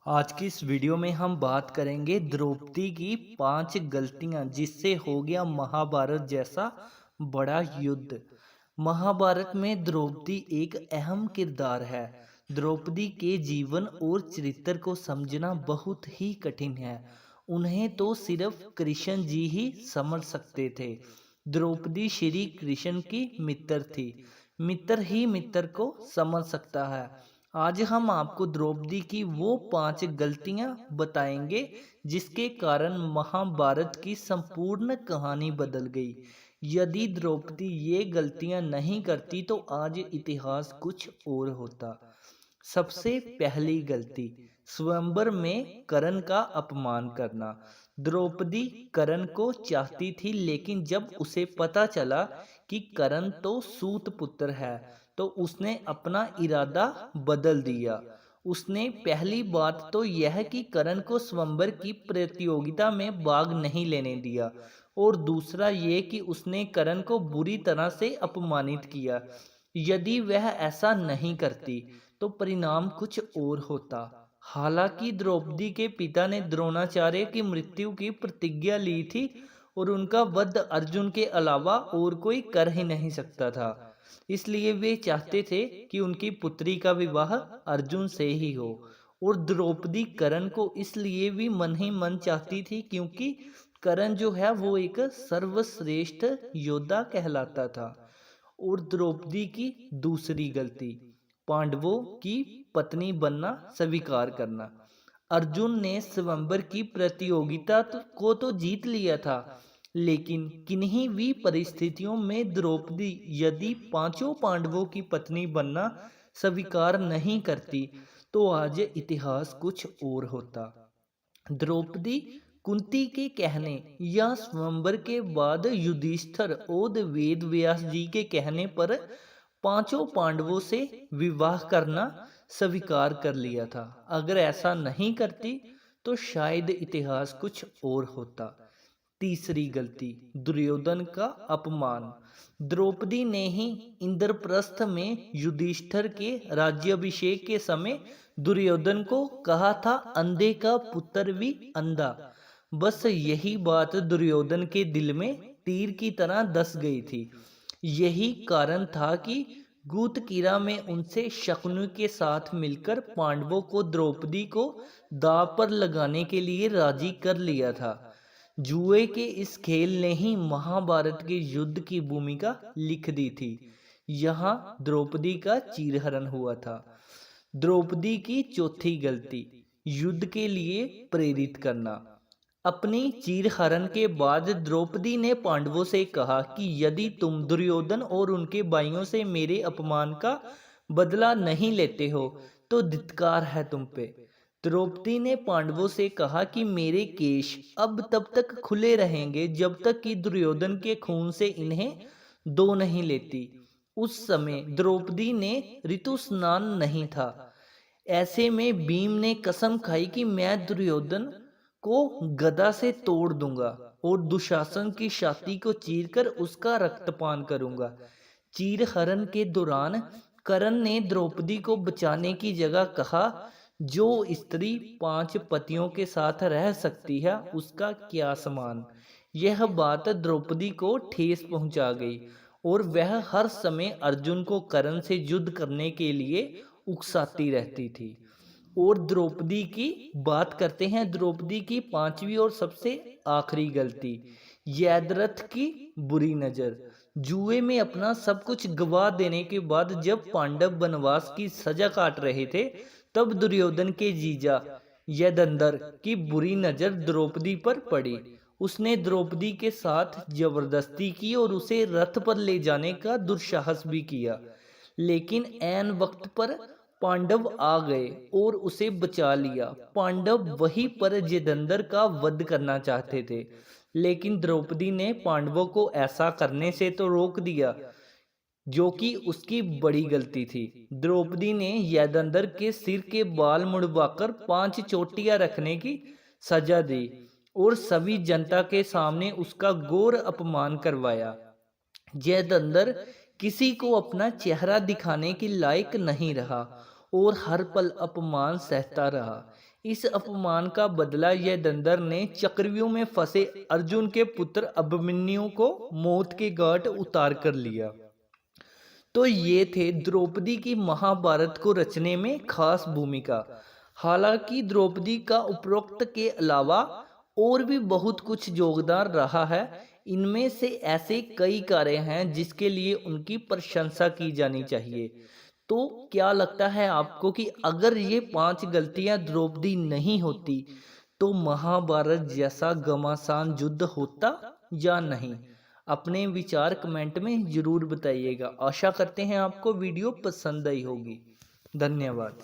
आज की इस वीडियो में हम बात करेंगे द्रौपदी की 5 गलतियां जिससे हो गया महाभारत जैसा बड़ा युद्ध। महाभारत में द्रौपदी एक अहम किरदार है। द्रौपदी के जीवन और चरित्र को समझना बहुत ही कठिन है। उन्हें तो सिर्फ कृष्ण जी ही समझ सकते थे। द्रौपदी श्री कृष्ण की मित्र थी। मित्र ही मित्र को समझ सकता है। आज हम आपको द्रौपदी की वो 5 गलतियां बताएंगे जिसके कारण महाभारत की संपूर्ण कहानी बदल गई। यदि द्रौपदी ये गलतियां नहीं करती तो आज इतिहास कुछ और होता। सबसे पहली गलती, स्वयंवर में कर्ण का अपमान करना। द्रौपदी कर्ण को चाहती थी, लेकिन जब उसे पता चला कि कर्ण तो सूत पुत्र है तो उसने अपना इरादा बदल दिया। उसने पहली बात तो यह कि कर्ण को स्वयंवर की प्रतियोगिता में भाग नहीं लेने दिया, और दूसरा ये कि उसने कर्ण को बुरी तरह से अपमानित किया। यदि वह ऐसा नहीं करती तो परिणाम कुछ और होता। हालांकि द्रौपदी के पिता ने द्रोणाचार्य की मृत्यु की प्रतिज्ञा ली थी और उनका वध अर्जुन के अलावा और कोई कर ही नहीं सकता था। इसलिए वे चाहते थे कि उनकी पुत्री का विवाह अर्जुन से ही हो। और द्रौपदी कर्ण को इसलिए भी मन ही मन चाहती थी क्योंकि कर्ण जो है वो एक सर्वश्रेष्ठ योद्धा कहलाता था। और द्रौपदी की दूसरी गलती, पांडवों की पत्नी बनना स्वीकार करना। अर्जुन ने स्वयंवर की प्रतियोगिता को तो जीत लिया था, लेकिन किन्हीं भी परिस्थितियों में द्रौपदी यदि पांचों पांडवों की पत्नी बनना स्वीकार नहीं करती तो आज इतिहास कुछ और होता। द्रौपदी कुंती के कहने या स्वयंवर के बाद युधिष्ठिर और वेद व्यास जी के कहने पर पांचों पांडवों से विवाह करना स्वीकार कर लिया था। अगर ऐसा नहीं करती तो शायद इतिहास कुछ और होता। तीसरी गलती, दुर्योधन का अपमान। द्रौपदी ने ही इंद्रप्रस्थ में युधिष्ठिर के राज्याभिषेक के समय दुर्योधन को कहा था, अंधे का पुत्र भी अंधा। बस यही बात दुर्योधन के दिल में तीर की तरह धस गई थी। यही कारण था कि गुदकीरा में उनसे शकुनी के साथ मिलकर पांडवों को द्रौपदी को दांव पर लगाने के लिए राजी कर लिया था। जुए के इस खेल ने ही महाभारत के युद्ध की भूमिका लिख दी थी। यहाँ द्रौपदी का चीरहरण हुआ था। द्रौपदी की चौथी गलती, युद्ध के लिए प्रेरित करना। अपनी चीरहरण के बाद द्रौपदी ने पांडवों से कहा कि यदि तुम दुर्योधन और उनके भाइयों से मेरे अपमान का बदला नहीं लेते हो तो धिक्कार है तुम पे। द्रौपदी ने पांडवों से कहा कि मेरे केश अब तब तक खुले रहेंगे जब तक कि दुर्योधन के खून से इन्हें धो नहीं लेती। उस समय द्रौपदी ने ऋतु स्नान नहीं था। ऐसे में भीम ने कसम खाई कि मैं दुर्योधन को गदा से तोड़ दूंगा और दुशासन की छाती को चीरकर उसका रक्तपान करूंगा। चीरहरण के दौरान कर्ण ने द्रौपदी को बचाने की जगह कहा, जो स्त्री 5 पतियों के साथ रह सकती है उसका क्या समान। यह बात द्रौपदी को ठेस पहुंचा गई और वह हर समय अर्जुन को कर्ण से युद्ध करने के लिए उकसाती रहती थी। और द्रौपदी की बात करते हैं, द्रौपदी की पांचवी और सबसे आखिरी गलती, यदरथ की बुरी नजर। जुए में अपना सब कुछ गवा देने के बाद जब पांडव वनवास की सजा काट रहे थे तब दुर्योधन के जीजा यदंदर की बुरी नजर द्रौपदी पर पड़ी। उसने द्रौपदी के साथ जबरदस्ती की और उसे रथ पर ले जाने का दुस्साहस भी किया, लेकिन ऐन वक्त पर पांडव आ गए और उसे बचा लिया। पांडव वहीं पर जेदंदर का वध करना चाहते थे, लेकिन द्रौपदी ने पांडवों को ऐसा करने से तो रोक दिया, जो कि उसकी बड़ी गलती थी। द्रौपदी ने यदंदर के सिर के बाल मुड़वाकर 5 चोटियां रखने की सजा दी और सभी जनता के सामने उसका घोर अपमान करवाया। जयदंदर किसी को अपना चेहरा दिखाने के लायक नहीं रहा और हर पल अपमान सहता रहा। इस अपमान का बदला यमदंडर ने चक्रव्यूह में फंसे अर्जुन के पुत्र अभिमन्यु को मौत के घाट उतार कर लिया। तो ये थे द्रौपदी की महाभारत को रचने में खास भूमिका। हालांकि द्रौपदी का उपरोक्त के अलावा और भी बहुत कुछ योगदान रहा है। इनमें से ऐसे कई कार्य हैं जिसके लिए उनकी प्रशंसा की जानी चाहिए। तो क्या लगता है आपको कि अगर ये 5 गलतियां द्रौपदी नहीं होती तो महाभारत जैसा घमासान युद्ध होता या नहीं? अपने विचार कमेंट में ज़रूर बताइएगा। आशा करते हैं आपको वीडियो पसंद आई होगी। धन्यवाद।